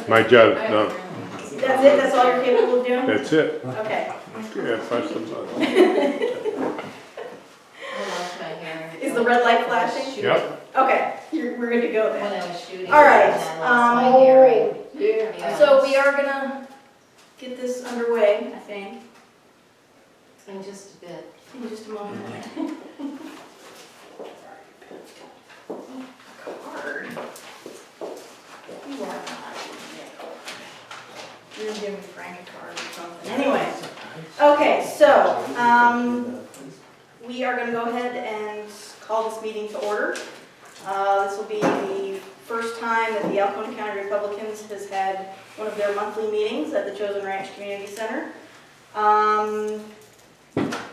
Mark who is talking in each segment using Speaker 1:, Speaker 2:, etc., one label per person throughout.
Speaker 1: My job done.
Speaker 2: That's it? That's all you're capable of doing?
Speaker 1: That's it.
Speaker 2: Okay.
Speaker 1: Yeah, press the button.
Speaker 3: I lost my hair.
Speaker 2: Is the red light flashing?
Speaker 1: Yep.
Speaker 2: Okay, we're good to go
Speaker 3: When
Speaker 2: then.
Speaker 3: I was shooting.
Speaker 2: All right,
Speaker 3: and I lost my hearing.
Speaker 2: So we are gonna get this underway, I think,
Speaker 3: In just a bit.
Speaker 2: in just a moment. Card. You are not. You're giving Frank a card or something. Anyway, okay, so, we are gonna go ahead and call this meeting to order. This will be the first time that the Alcona County Republicans has had one of their monthly meetings at the Chosen Ranch Community Center.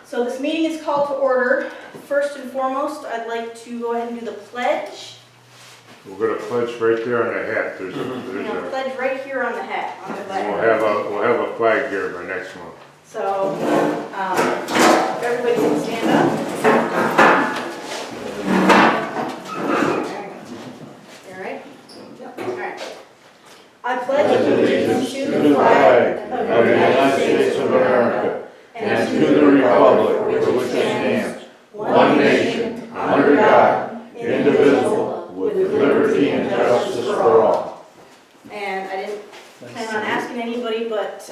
Speaker 2: So this meeting is called to order. First and foremost, I'd like to go ahead and do the pledge.
Speaker 1: We're gonna pledge right there on the hat. There's
Speaker 2: We're gonna
Speaker 1: a,
Speaker 2: pledge right here on the hat, on the flag.
Speaker 1: we'll have a flag here by next month.
Speaker 2: So, if everybody can stand up. You all right? All right. I pledge allegiance to the flag
Speaker 4: of the United States of America and to the republic for which it stands, one nation, under God, indivisible, with liberty and justice for all.
Speaker 2: And I didn't plan on asking anybody, but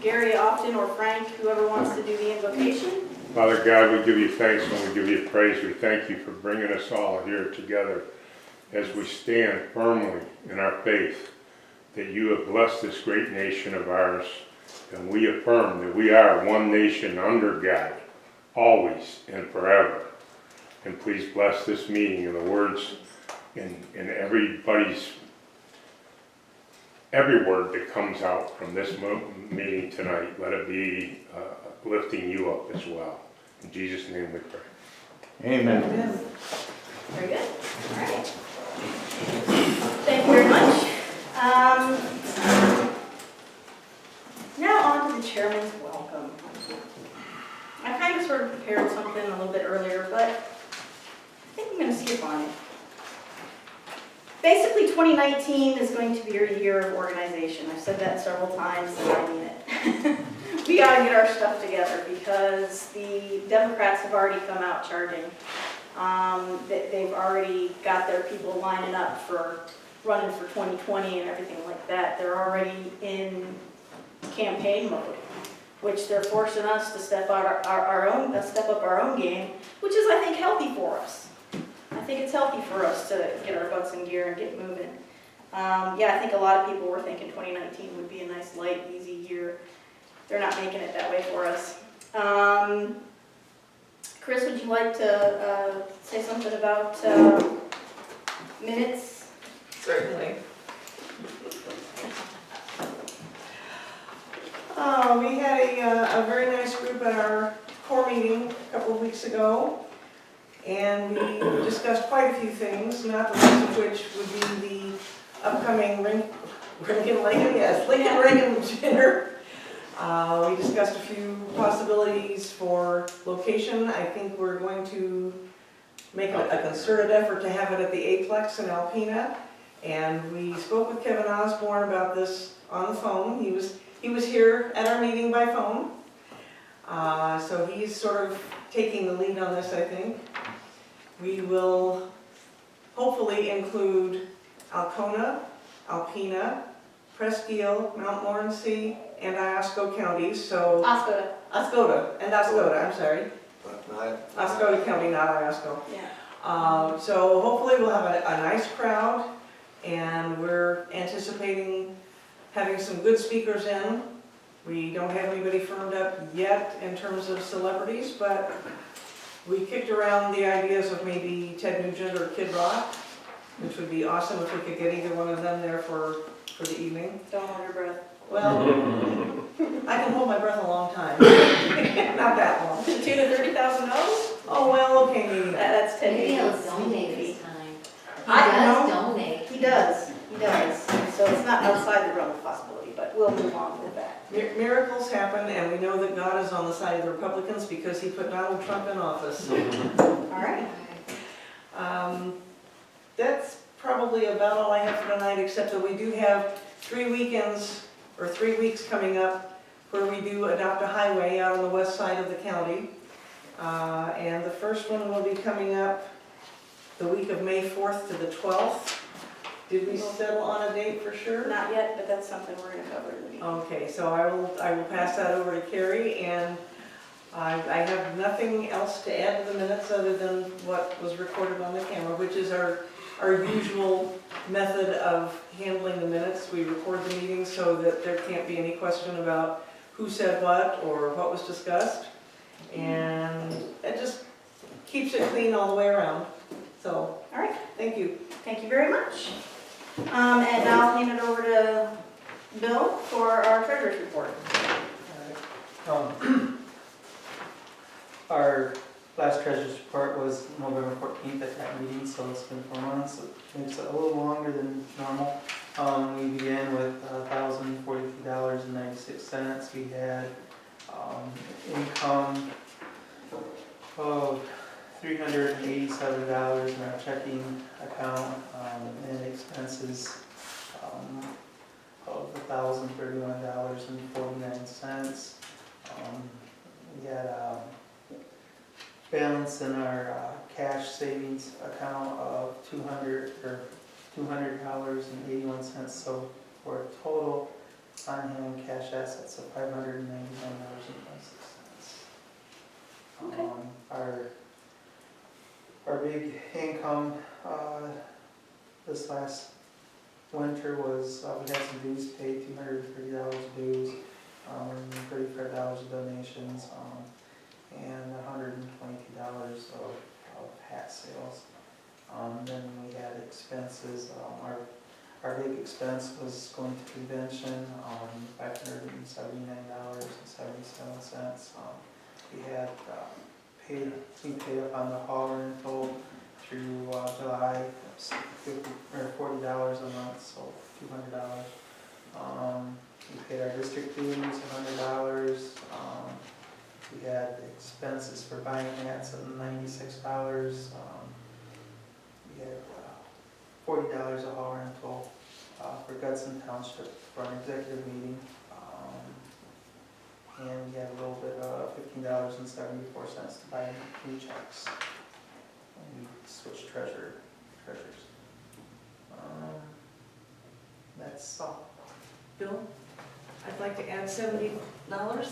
Speaker 2: Gary Often or Frank, whoever wants to do the invocation.
Speaker 1: Father God, we give you thanks and we give you praise. We thank you for bringing us all here together as we stand firmly in our faith that you have blessed this great nation of ours, and we affirm that we are one nation under God, always and forever. And please bless this meeting and the words in every word that comes out from this meeting tonight. Let it be lifting you up as well. In Jesus' name we pray.
Speaker 4: Amen.
Speaker 2: Very good. All right. Thank you very much. Now on to the chairman's welcome. I kind of sort of prepared something a little bit earlier, but I think I'm going to skip on it. Basically, 2019 is going to be your year of organization. I've said that several times, and I mean it. We got to get our stuff together because the Democrats have already come out charging. They've already got their people lining up for running for 2020 and everything like that. They're already in campaign mode, which they're forcing us to step up our own game, which is, I think, healthy for us. I think it's healthy for us to get our butts in gear and get moving. Yeah, I think a lot of people were thinking 2019 would be a nice, light, easy year. They're not making it that way for us. Chris, would you like to say something about minutes?
Speaker 5: Certainly. We had a very nice group at our core meeting a couple of weeks ago, and we discussed quite a few things, not the least of which would be the upcoming Lincoln Reagan dinner. We discussed a few possibilities for location. I think we're going to make a concerted effort to have it at the Aplex in Alpena. And we spoke with Kevin Osborne about this on the phone. He was here at our meeting by phone. So he's sort of taking the lead on this, I think. We will hopefully include Alcona, Alpena, Presque Isle, Mount Morency, and Iosco counties. So Oscoda, I'm sorry. Oscoda County, not Iosco.
Speaker 2: Yeah.
Speaker 5: So hopefully we'll have a nice crowd, and we're anticipating having some good speakers in. We don't have anybody firmed up yet in terms of celebrities, but we kicked around the ideas of maybe Ted Nugent or Kid Rock, which would be awesome if we could get either one of them there for the evening.
Speaker 2: Don't hold your breath.
Speaker 5: Well, I can hold my breath a long time. Not that long.
Speaker 2: To the tune of $30,000?
Speaker 5: Oh, well, okay, maybe not.
Speaker 2: That's 10
Speaker 3: Maybe he'll
Speaker 2: days.
Speaker 3: donate this time. He
Speaker 2: I
Speaker 3: does
Speaker 2: know.
Speaker 3: donate.
Speaker 2: He does. So it's not outside the realm of possibility, but we'll move on with that.
Speaker 5: Miracles happen, and we know that God is on the side of the Republicans because he put Donald Trump in office.
Speaker 2: All right.
Speaker 5: That's probably about all I have for tonight, except that we do have 3 weekends, or 3 weeks coming up, where we do adopt a highway out on the west side of the county. And the first one will be coming up the week of May 4th to the 12th. Did we settle on a date for sure?
Speaker 2: Not yet, but that's something we're gonna cover in the meeting.
Speaker 5: Okay, so I will pass that over to Carrie, and I have nothing else to add to the minutes other than what was recorded on the camera, which is our usual method of handling the minutes. We record the meeting so that there can't be any question about who said what or what was discussed. And it just keeps it clean all the way around. So,
Speaker 2: All right,
Speaker 5: thank you.
Speaker 2: thank you very much. And now I'll hand it over to Bill for our treasurer's report.
Speaker 6: Our last treasurer's report was November 14th at that meeting, so it's been 4 months. It makes it a little longer than normal. We began with $1,042.96. We had income of $387 in our checking account, and expenses of $1,031.49. We had a balance in our cash savings account of $200.81. So for a total on-hand cash assets of $599.26.
Speaker 2: Okay.
Speaker 6: Our big income this last winter was we had some dues paid, $230 dues, $35 of donations, and $122 of hat sales. Then we had expenses. Our big expense was going to convention, $579.77. We had paid up on the hall rental through July, $40 a month, so $200. We paid our district dues, $100. We had expenses for buying hats of $96. We had $40 a hall rental for Gudson Township for an executive meeting. And we had a little bit of $15.74 to buy new checks. And we switched treasures. That's all.
Speaker 5: Bill, I'd like to add $70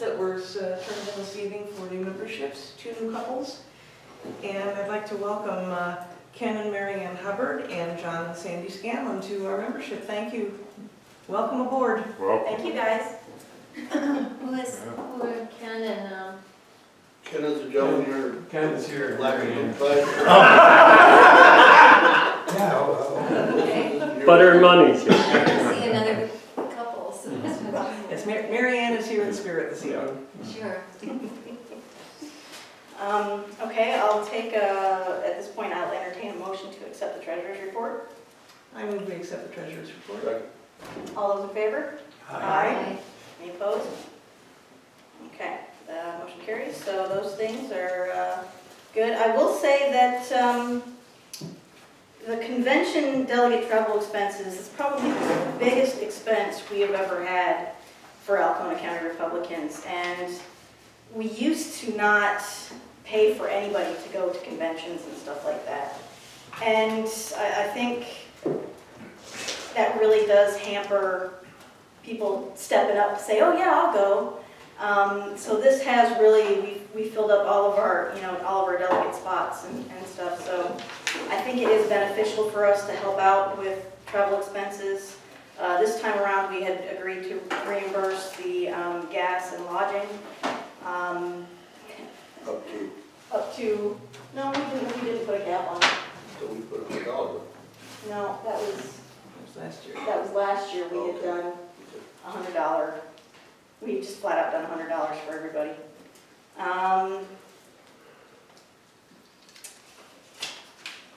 Speaker 5: that was turned in this evening for new memberships, 2 new couples. And I'd like to welcome Ken and Mary Ann Hubbard and John and Sandy Scanlon to our membership. Thank you. Welcome aboard.
Speaker 1: Welcome.
Speaker 2: Thank you, guys.
Speaker 3: Who are Ken and,
Speaker 4: Ken is the gentleman
Speaker 7: Ken is here.
Speaker 4: here. Black and
Speaker 3: okay,
Speaker 7: Butter and money.
Speaker 3: I see another couple, so this was,
Speaker 5: Yes, Mary Ann is here in spirit this evening.
Speaker 3: sure.
Speaker 2: Okay, I'll take at this point, I'll entertain a motion to accept the treasurer's report.
Speaker 5: I move we accept the treasurer's report.
Speaker 4: Second.
Speaker 2: All those in favor?
Speaker 5: Aye.
Speaker 2: Any opposed? Okay, the motion carries, so those things are good. I will say that the convention delegate travel expenses is probably the biggest expense we have ever had for Alcona County Republicans. And we used to not pay for anybody to go to conventions and stuff like that. And I think that really does hamper people stepping up and say, oh yeah, I'll go. So this has really, we filled up all of our, all of our delegate spots and stuff. So I think it is beneficial for us to help out with travel expenses. This time around, we had agreed to reimburse the gas and lodging. Up to, no, we didn't put a cap on it.
Speaker 4: So we put $100.
Speaker 2: No, that was
Speaker 5: Last year.
Speaker 2: last year, we had done $100. We just flat out done $100 for everybody.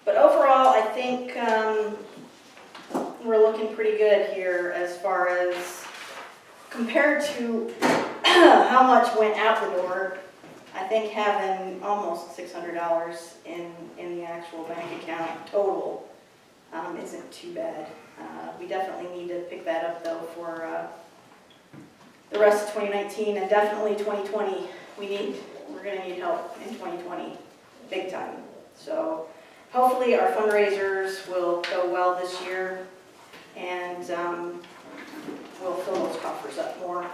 Speaker 2: But overall, I think we're looking pretty good here as far as compared to how much went out the door. I think having almost $600 in the actual bank account total isn't too bad. We definitely need to pick that up though for the rest of 2019 and definitely 2020. We're gonna need help in 2020, big time. So hopefully our fundraisers will go well this year and we'll fill those coffers up more.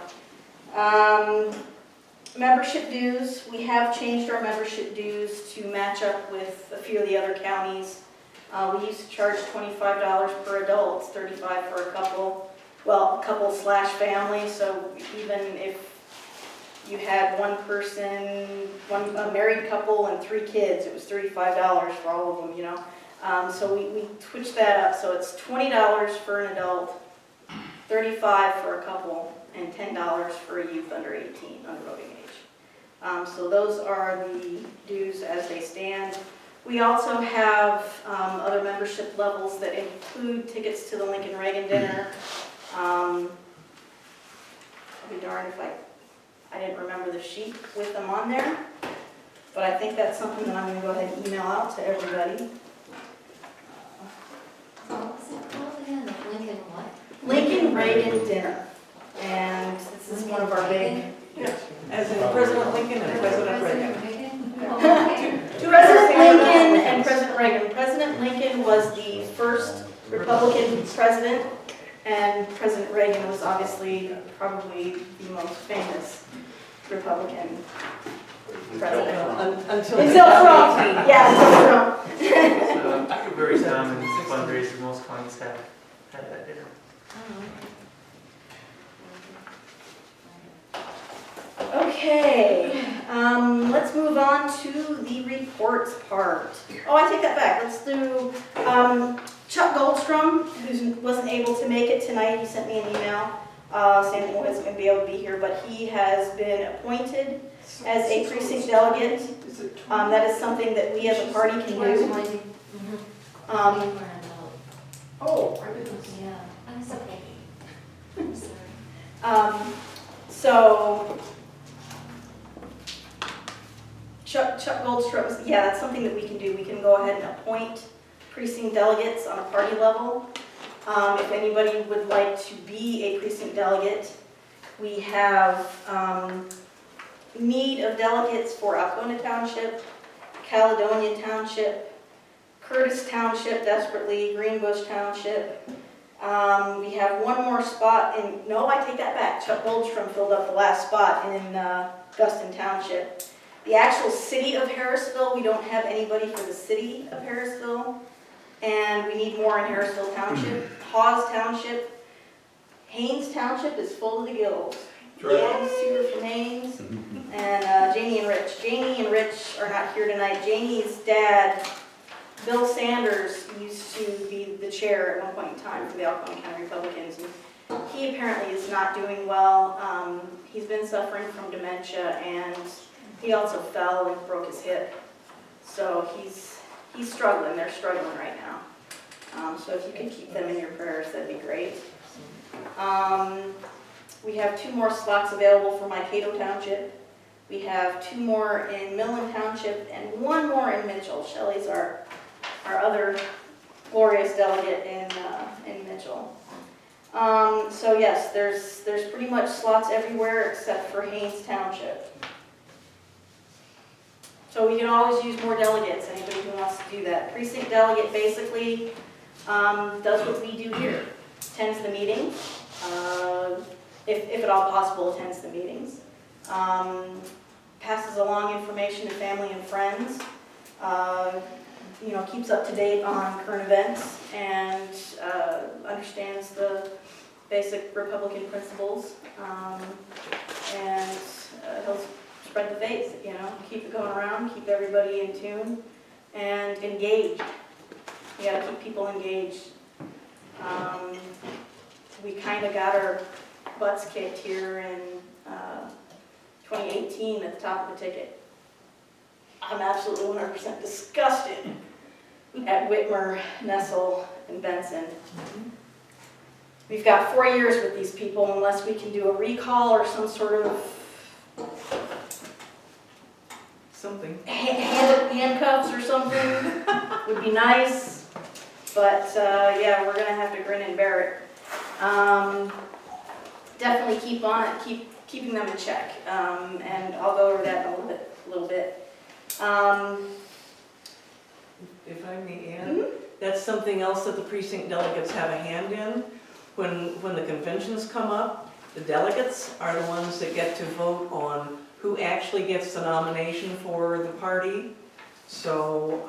Speaker 2: Membership dues, we have changed our membership dues to match up with a few of the other counties. We used to charge $25 per adult, it's $35 for a couple. Well, a couple slash family, so even if you had one person, a married couple and 3 kids, it was $35 for all of them, you know. So we switched that up, so it's $20 for an adult, $35 for a couple, and $10 for a youth under 18, under voting age. So those are the dues as they stand. We also have other membership levels that include tickets to the Lincoln Reagan dinner. I'll be darned if I didn't remember the sheet with them on there, but I think that's something that I'm going to go ahead and email out to everybody.
Speaker 3: What was it called again? The Lincoln what?
Speaker 2: Lincoln Reagan dinner, and this is one of our big.
Speaker 5: As in President Lincoln and President Reagan.
Speaker 3: Oh, okay.
Speaker 2: President Lincoln and President Reagan. President Lincoln was the first Republican president, and President Reagan was obviously probably the most famous Republican president.
Speaker 5: Until
Speaker 2: Until Trump. Yeah, until Trump.
Speaker 6: So, a very common fundraiser, most counties have had that dinner.
Speaker 2: Okay, let's move on to the reports part. Oh, I take that back. Let's do Chuck Goldstrom, who wasn't able to make it tonight. He sent me an email saying that he wasn't going to be able to be here, but he has been appointed as a precinct delegate. That is something that we as a party can do. Oh,
Speaker 3: Yeah, that's okay. I'm sorry.
Speaker 2: So Chuck Goldstrom, yeah, that's something that we can do. We can go ahead and appoint precinct delegates on a party level. If anybody would like to be a precinct delegate, we have need of delegates for Alcona Township, Caledonia Township, Curtis Township desperately, Greenbush Township. We have one more spot in, no, I take that back. Chuck Goldstrom filled up the last spot in Guston Township. The actual city of Harrisville, we don't have anybody for the city of Harrisville. And we need more in Harrisville Township. Hawes Township. Haynes Township is full to the gills. Yes, two are from Haynes. And Janie and Rich. Janie and Rich are not here tonight. Janie's dad, Bill Sanders, used to be the chair at one point in time for the Alcona County Republicans. And he apparently is not doing well. He's been suffering from dementia, and he also fell and broke his hip. So he's struggling. They're struggling right now. So if you could keep them in your prayers, that'd be great. We have 2 more slots available for Mankato Township. We have 2 more in Millen Township and 1 more in Mitchell. Shelley's our other glorious delegate in Mitchell. So yes, there's pretty much slots everywhere except for Haynes Township. So we can always use more delegates, anybody who wants to do that. Precinct delegate basically does what we do here. Attends the meetings, if at all possible, attends the meetings. Passes along information to family and friends. Keeps up to date on current events and understands the basic Republican principles. And he'll spread the faith, keep it going around, keep everybody in tune, and engaged. You gotta keep people engaged. We kind of got our butts kicked here in 2018 at the top of the ticket. I'm absolutely 100% disgusted at Whitmer, Nessel, and Benson. We've got 4 years with these people unless we can do a recall or some sort of
Speaker 5: Something.
Speaker 2: handcuffs or something would be nice. But, yeah, we're gonna have to grin and bear it. Definitely keeping them in check, and I'll go over that in a little bit.
Speaker 5: If I may add,
Speaker 2: Mhm.
Speaker 5: that's something else that the precinct delegates have a hand in. When the conventions come up, the delegates are the ones that get to vote on who actually gets the nomination for the party. So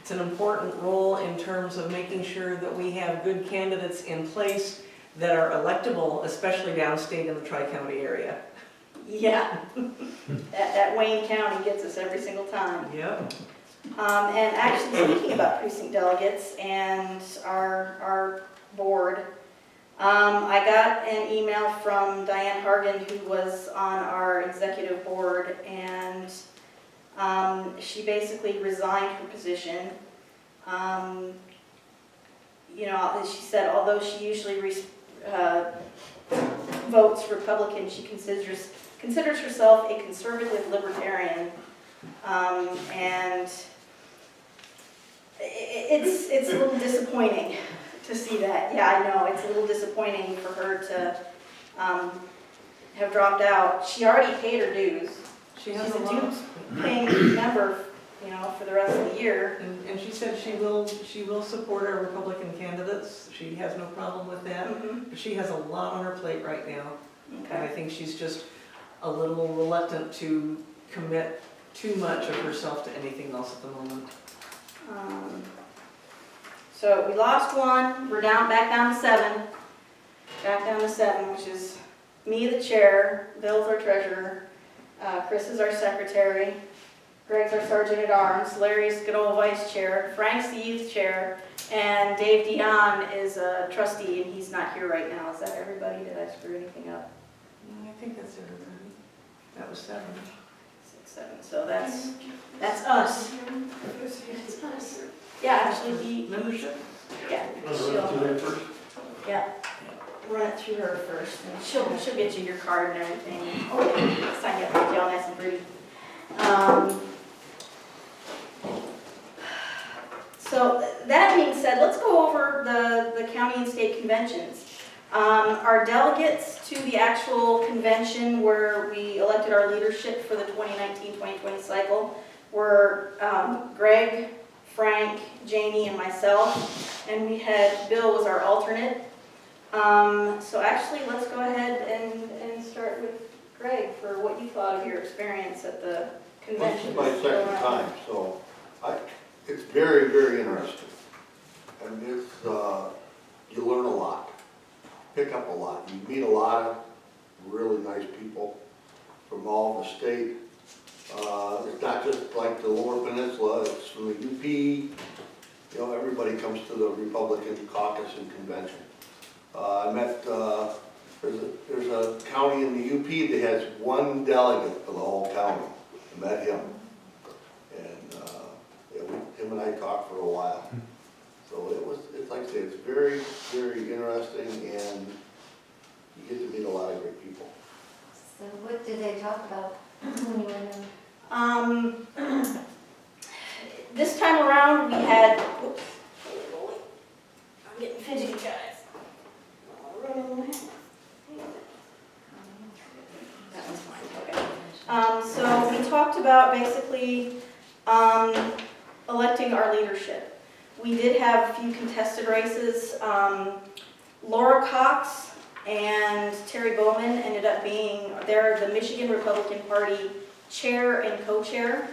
Speaker 5: it's an important role in terms of making sure that we have good candidates in place that are electable, especially downstate in the Tri-County area.
Speaker 2: Yeah, that Wayne County gets us every single time.
Speaker 5: Yep.
Speaker 2: And actually, speaking about precinct delegates and our board, I got an email from Diane Hargan, who was on our executive board, and she basically resigned her position. You know, she said, although she usually votes Republican, she considers herself a conservative libertarian, and it's a little disappointing to see that. Yeah, I know, it's a little disappointing for her to have dropped out. She already paid her dues.
Speaker 5: She has
Speaker 2: She's
Speaker 5: a
Speaker 2: a
Speaker 5: lot.
Speaker 2: dues-paying member, you know, for the rest of the year.
Speaker 5: And she said she will support our Republican candidates. She has no problem with that.
Speaker 2: Mhm.
Speaker 5: But she has a lot on her plate right now. And I
Speaker 2: Okay.
Speaker 5: think she's just a little reluctant to commit too much of herself to anything else at the moment.
Speaker 2: So we lost one, we're back down to seven. Back down to seven, which is me, the chair, Bill's our treasurer, Chris is our secretary, Greg's our sergeant at arms, Larry's good old vice chair, Frank's the youth chair, and Dave Dion is a trustee, and he's not here right now. Is that everybody? Did I screw anything up?
Speaker 5: I think that's everybody. That was 7.
Speaker 2: 6, 7, so that's us.
Speaker 3: It's us.
Speaker 2: Yeah, actually, the,
Speaker 5: Membership?
Speaker 2: yeah, she'll, yeah, run it through her first, and she'll get you your card and everything. Sign you up with y'all nice and pretty. So that being said, let's go over the county and state conventions. Our delegates to the actual convention where we elected our leadership for the 2019-2020 cycle were Greg, Frank, Jamie, and myself, and we had Bill was our alternate. So actually, let's go ahead and start with Greg for what you thought of your experience at the
Speaker 4: This
Speaker 2: convention.
Speaker 4: is my second time, so it's very, very interesting. And it's, you learn a lot, pick up a lot. You meet a lot of really nice people from all the state. It's not just like the Lower Peninsula, it's from the UP. You know, everybody comes to the Republican caucus and convention. I met, there's a county in the UP that has one delegate for the whole county. I met him. And, yeah, him and I talked for a while. So it's like I say, it's very, very interesting, and you get to meet a lot of great people.
Speaker 3: So what did they talk about when you went in?
Speaker 2: This time around, we had, whoops, I'm getting fidgety, guys. That one's fine, okay. So we talked about basically electing our leadership. We did have a few contested races. Laura Cox and Terry Bowman ended up being, they're the Michigan Republican Party chair and co-chair.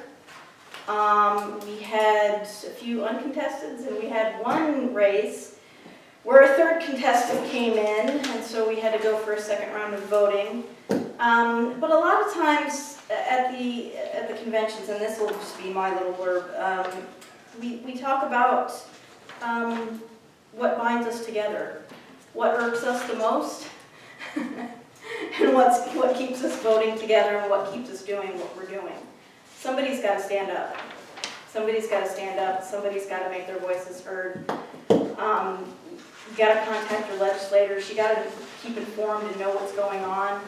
Speaker 2: We had a few uncontesteds, and we had one race where a third contestant came in, and so we had to go for a second round of voting. But a lot of times at the conventions, and this will just be my little blurb, we talk about what binds us together, what irks us the most, and what keeps us voting together, and what keeps us doing what we're doing. Somebody's got to stand up. Somebody's got to stand up. Somebody's got to make their voices heard. You got to contact your legislators. You got to keep informed and know what's going on.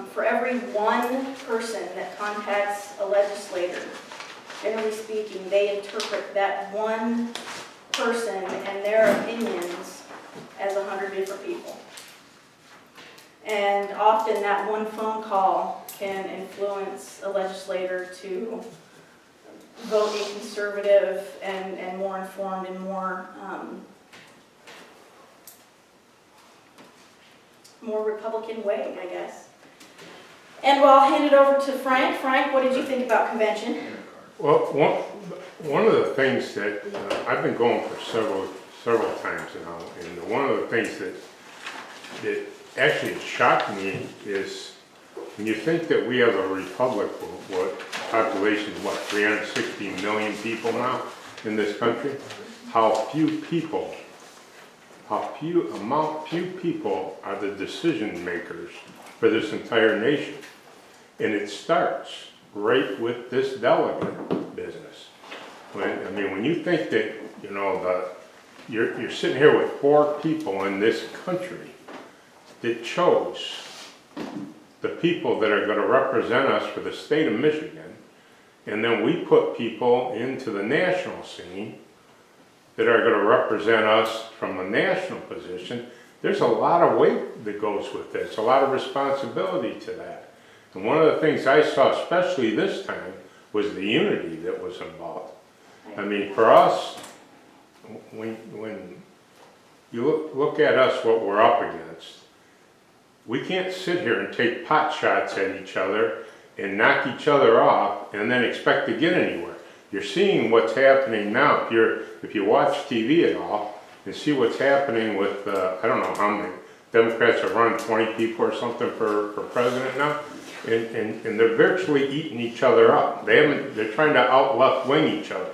Speaker 2: For every one person that contacts a legislator, generally speaking, they interpret that one person and their opinions as 100 different people. And often that one phone call can influence a legislator to vote a conservative and more informed and more Republican way, I guess. And well, I'll hand it over to Frank. Frank, what did you think about convention?
Speaker 1: Well, one of the things that I've been going for several times now, and one of the things that actually shocked me is when you think that we have a republic with what population, 360 million people now in this country, how few people are the decision makers for this entire nation. And it starts right with this delegate business. When you think that, you're sitting here with 4 people in this country that chose the people that are going to represent us for the state of Michigan, and then we put people into the national scene that are going to represent us from a national position, there's a lot of weight that goes with this, a lot of responsibility to that. And one of the things I saw, especially this time, was the unity that was involved. For us, when you look at us, what we're up against, we can't sit here and take pot shots at each other and knock each other off and then expect to get anywhere. You're seeing what's happening now. If you watch TV at all and see what's happening with, I don't know how many Democrats have run, 20 people or something for president now, and they're virtually eating each other up. They're trying to out-left wing each other.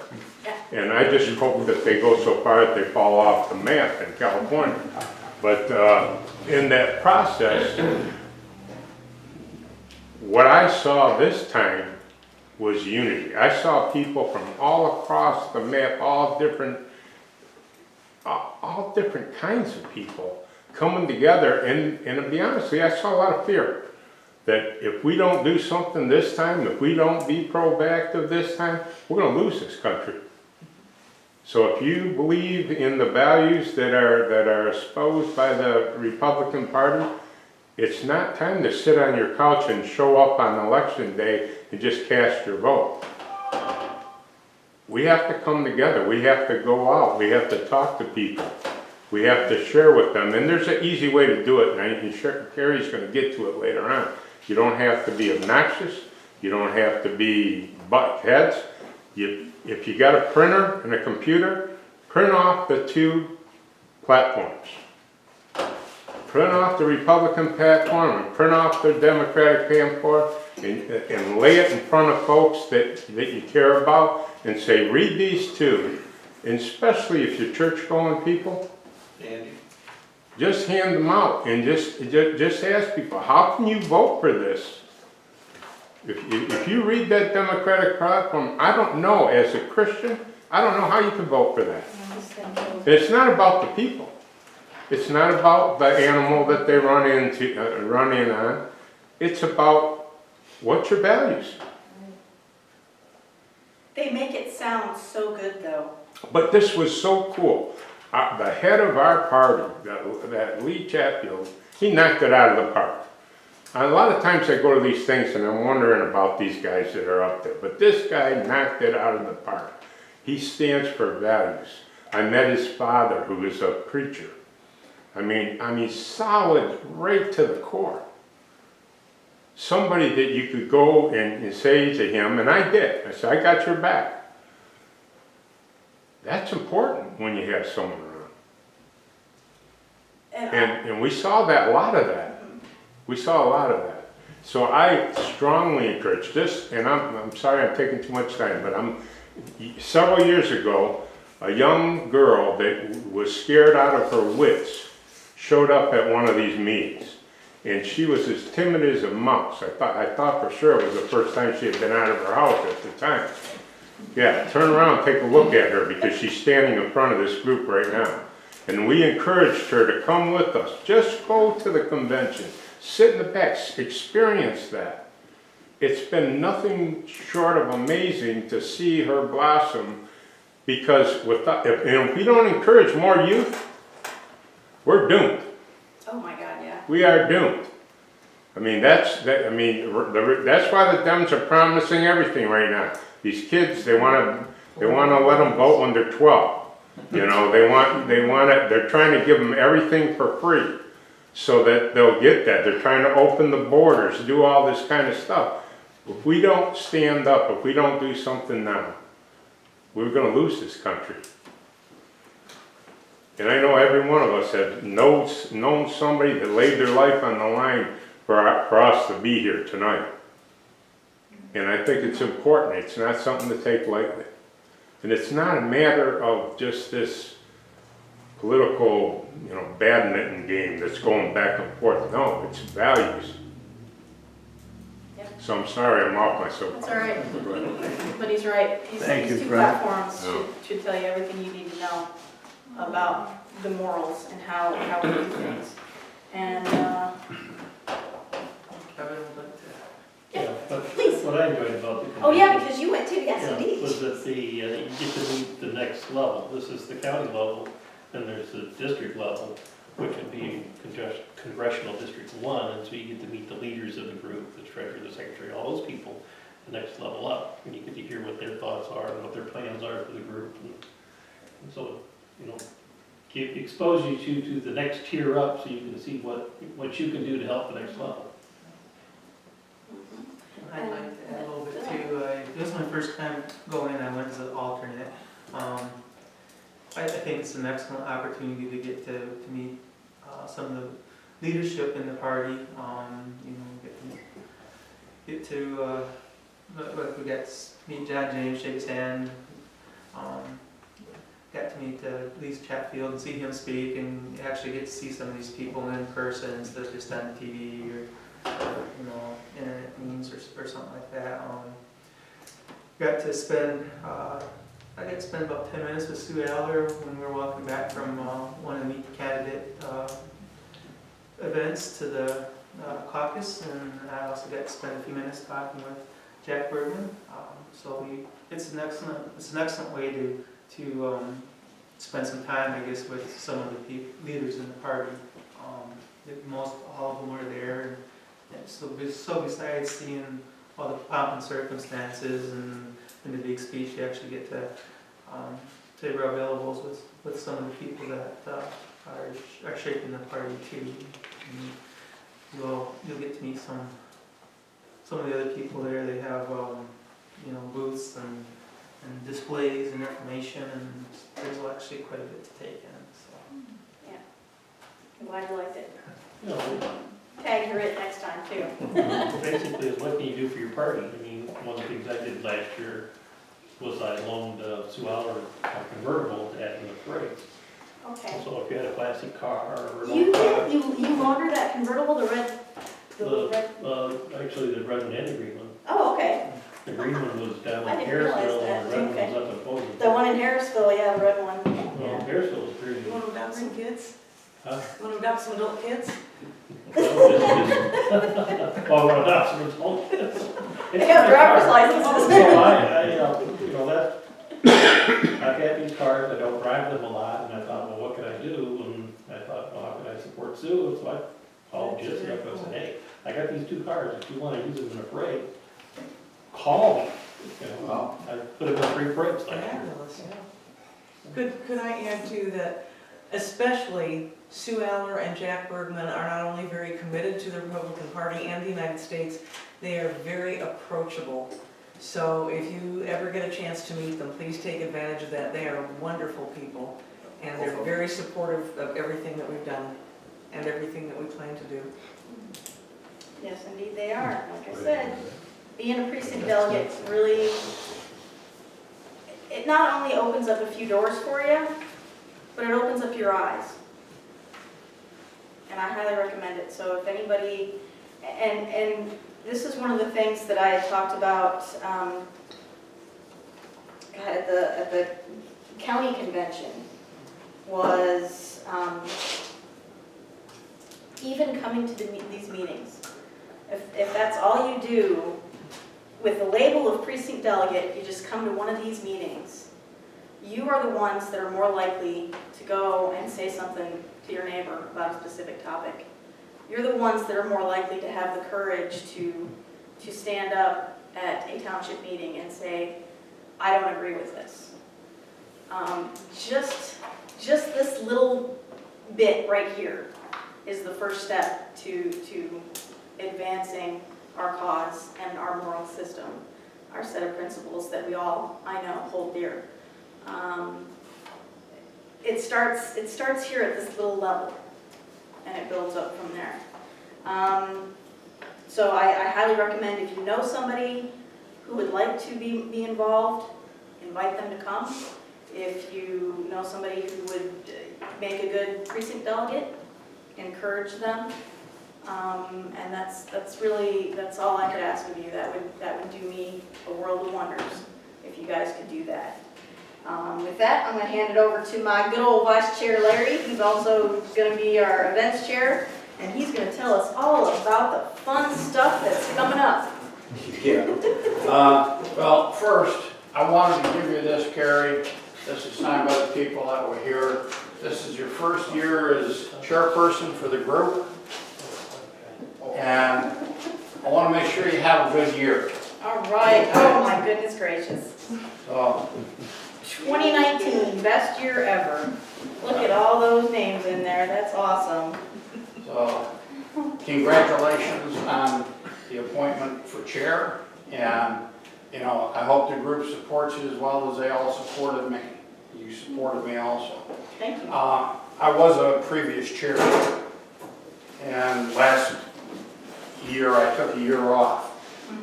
Speaker 1: And I just hope that they go so far that they fall off the map in California. But in that process, what I saw this time was unity. I saw people from all across the map, all different kinds of people coming together. And to be honest with you, I saw a lot of fear that if we don't do something this time, if we don't be proactive this time, we're going to lose this country. So if you believe in the values that are espoused by the Republican Party, it's not time to sit on your couch and show up on election day and just cast your vote. We have to come together. We have to go out. We have to talk to people. We have to share with them. And there's an easy way to do it, and Carrie's going to get to it later on. You don't have to be obnoxious. You don't have to be butt heads. If you got a printer and a computer, print off the 2 platforms. Print off the Republican platform and print off the Democratic platform and lay it in front of folks that you care about and say, read these 2, and especially if you're church-going people,
Speaker 4: Andy.
Speaker 1: just hand them out and just ask people, how can you vote for this? If you read that Democratic platform, I don't know, as a Christian, I don't know how you can vote for that. It's not about the people. It's not about the animal that they run in on. It's about what's your values.
Speaker 2: They make it sound so good, though.
Speaker 1: But this was so cool. The head of our party, that Lee Chatfield, he knocked it out of the park. A lot of times I go to these things and I'm wondering about these guys that are up there. But this guy knocked it out of the park. He stands for values. I met his father, who is a preacher. I mean, solid right to the core. Somebody that you could go and say to him, and I did. I said, I got your back. That's important when you have someone around. And we saw a lot of that. We saw a lot of that. So I strongly encourage this, and I'm sorry I'm taking too much time, but several years ago, a young girl that was scared out of her wits showed up at one of these meetings. And she was as timid as a mouse. I thought for sure it was the first time she had been out of her house at the time. Yeah, turn around and take a look at her, because she's standing in front of this group right now. And we encouraged her to come with us. Just go to the convention. Sit in the back, experience that. It's been nothing short of amazing to see her blossom, Because if we don't encourage more youth, we're doomed.
Speaker 2: Oh my God, yeah.
Speaker 1: We are doomed. I mean, that's why the Dems are promising everything right now. These kids, they want to let them vote when they're 12. You know, they're trying to give them everything for free so that they'll get that. They're trying to open the borders, do all this kind of stuff. If we don't stand up, if we don't do something now, we're going to lose this country. And I know every one of us have known somebody that laid their life on the line for us to be here tonight. And I think it's important. It's not something to take lightly. And it's not a matter of just this political, badminton game that's going back and forth. No, it's values.
Speaker 2: Yep.
Speaker 1: So I'm sorry, I'm off my soapbox.
Speaker 2: That's all right. But he's right.
Speaker 4: Thank you,
Speaker 2: These two
Speaker 4: Frank.
Speaker 2: platforms should tell you everything you need to know about the morals and how we do things. And,
Speaker 6: Kevin would like to.
Speaker 7: Yeah, but
Speaker 2: please.
Speaker 7: what I enjoyed about the.
Speaker 2: Oh, yeah, because you went too, yes,
Speaker 7: Yeah,
Speaker 2: indeed.
Speaker 7: was that you get to meet the next level. This is the county level, and there's the district level, which would be congressional district 1, and so you get to meet the leaders of the group, the treasurer, the secretary, all those people, the next level up, and you get to hear what their thoughts are and what their plans are for the group, and so, expose you to the next tier up, so you can see what you can do to help the next level.
Speaker 6: I'd like to add a little bit too. This is my first time going in. I went as an alternate. I think it's an excellent opportunity to get to meet some of the leadership in the party. Get to we got to meet John James, shake his hand. Got to meet Lisa Chatfield and see him speak, and actually get to see some of these people in person instead of just on TV or internet memes or something like that. Got to spend I got to spend about 10 minutes with Sue Aller when we were walking back from one of the Meet the Candidate events to the caucus, and I also got to spend a few minutes talking with Jack Bergman. It's an excellent way to spend some time, I guess, with some of the leaders in the party. Most all of them were there, and so besides seeing all the pomp and circumstances and the big speech, you actually get to rub elbows with some of the people that are shaping the party too. And you'll get to meet some of the other people there. They have booths and displays and information, and there's actually quite a bit to take in. So.
Speaker 2: I'm glad you liked it.
Speaker 7: You
Speaker 2: Tag your it next time too.
Speaker 7: basically, is what can you do for your party? I mean, one of the things I did last year was I loaned Sue Aller a convertible to add in the parade.
Speaker 2: Okay.
Speaker 7: So if you had a classic car or a
Speaker 2: You
Speaker 7: car,
Speaker 2: did? You laundered that convertible, the red?
Speaker 7: actually the red one and the green one.
Speaker 2: Oh, okay.
Speaker 7: The green one was down
Speaker 2: I
Speaker 7: in
Speaker 2: didn't realize
Speaker 7: Harrisville,
Speaker 2: that.
Speaker 7: and the red
Speaker 2: Okay.
Speaker 7: one was up in Bozeman.
Speaker 2: The one in Harrisville, yeah, the red one.
Speaker 7: Well, Harrisville was pretty.
Speaker 5: You want to adopt some kids?
Speaker 7: Huh?
Speaker 5: You want to adopt some adult kids?
Speaker 7: Well, we're not some adult kids.
Speaker 2: They have driver's licenses.
Speaker 7: So I've had these cars, I don't drive them a lot, and I thought, well, what can I do? And I thought, well, how can I support Sue? So I called Jesse up and said, hey, I got these 2 cars, if you want to use them in a parade, call me. I put them in 3 parades last year.
Speaker 5: Fabulous, yeah. Could I add too that especially Sue Aller and Jack Bergman are not only very committed to the Republican Party and the United States, they are very approachable. So if you ever get a chance to meet them, please take advantage of that. They are wonderful people, and they're very supportive of everything that we've done and everything that we plan to do.
Speaker 2: Yes, indeed they are. Like I said, being a precinct delegate really, it not only opens up a few doors for you, but it opens up your eyes. And I highly recommend it. So if anybody, and this is one of the things that I had talked about at the county convention, was even coming to these meetings. If that's all you do, with the label of precinct delegate, you just come to one of these meetings, you are the ones that are more likely to go and say something to your neighbor about a specific topic. You're the ones that are more likely to have the courage to stand up at a township meeting and say, I don't agree with this. Just this little bit right here is the first step to advancing our cause and our moral system, our set of principles that we all, I know, hold dear. It starts here at this little level, and it builds up from there. So I highly recommend, if you know somebody who would like to be involved, invite them to come. If you know somebody who would make a good precinct delegate, encourage them. And that's all I could ask of you. That would do me a world of wonders if you guys could do that. With that, I'm going to hand it over to my good old Vice Chair Larry, who's also going to be our events chair, and he's going to tell us all about the fun stuff that's coming up.
Speaker 8: Yeah. Well, first, I wanted to give you this, Carrie. This is signed by the people that were here. This is your first year as chairperson for the group. And I want to make sure you have a good year.
Speaker 2: All right. Oh, my goodness gracious.
Speaker 8: So,
Speaker 2: 2019, best year ever. Look at all those names in there. That's awesome.
Speaker 8: so congratulations on the appointment for chair. And, you know, I hope the group supports you as well as they all supported me. You supported me also.
Speaker 2: Thank you.
Speaker 8: I was a previous chair, and last year I took a year off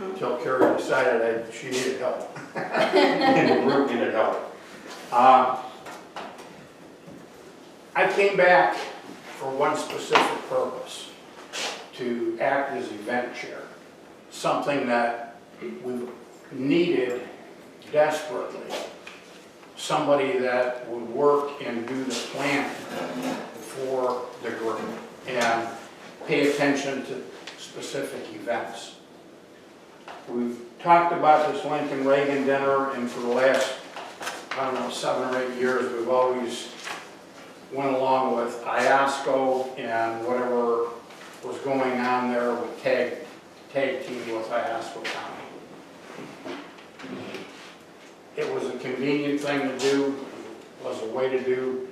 Speaker 8: until Carrie decided she needed help. And the group needed help. I came back for one specific purpose, to act as event chair, something that we've needed desperately. Somebody that would work and do the planning for the group and pay attention to specific events. We've talked about this Lincoln Reagan dinner, and for the last, I don't know, 7 or 8 years, we've always went along with IASCO and whatever was going on there with tag team with IASCO County. It was a convenient thing to do, was a way to do.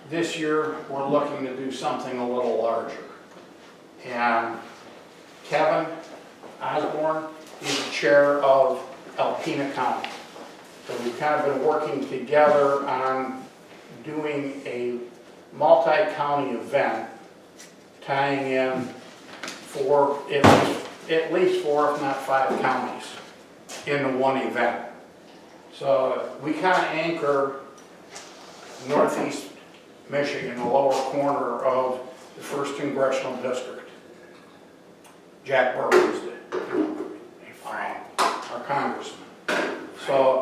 Speaker 8: This year, we're looking to do something a little larger. And Kevin Osborne, he's the chair of Alcona County. So we've kind of been working together on doing a multi-county event, tying in for at least 4, if not 5 counties in one event. So we kind of anchor northeast Michigan, the lower corner of the 1st Congressional District. Jack Burrows did, our congressman. So